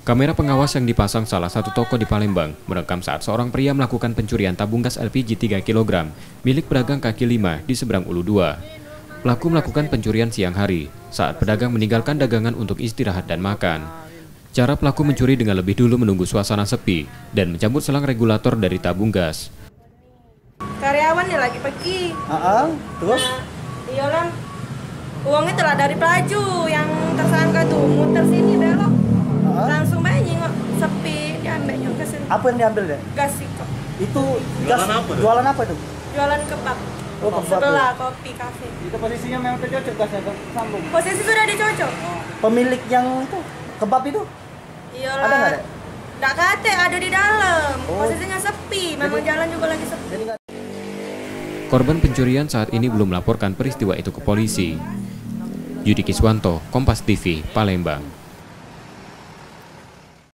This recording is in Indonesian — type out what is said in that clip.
Kamera pengawas yang dipasang salah satu toko di Palembang merekam saat seorang pria melakukan pencurian tabung gas LPG 3 kg milik pedagang kaki lima di seberang Ulu 2. Pelaku melakukan pencurian siang hari saat pedagang meninggalkan dagangan untuk istirahat dan makan. Cara pelaku mencuri dengan lebih dulu menunggu suasana sepi dan mencabut selang regulator dari tabung gas. Karyawan dia lagi pergi. Terus? Iyalah, uangnya telah dari pelaju yang tersangka tuh muter sini belok. Langsung banyak sepi diambilnya ke sini. Apa yang diambil deh? Gas itu. Itu gas jualan apa tuh? Jualan kebab. Oh, kebab. Sebelah kopi kafe. Itu posisinya memang tercocok gasnya sambung. Posisi sudah dicocok. Pemilik yang itu kebab itu? Iyalah. Ada nggak? Nggak kate, ada di dalam. Oh. Posisinya sepi, memang jalan juga lagi sepi. Korban pencurian saat ini belum melaporkan peristiwa itu ke polisi. Yudi Kiswanto, Kompas TV, Palembang.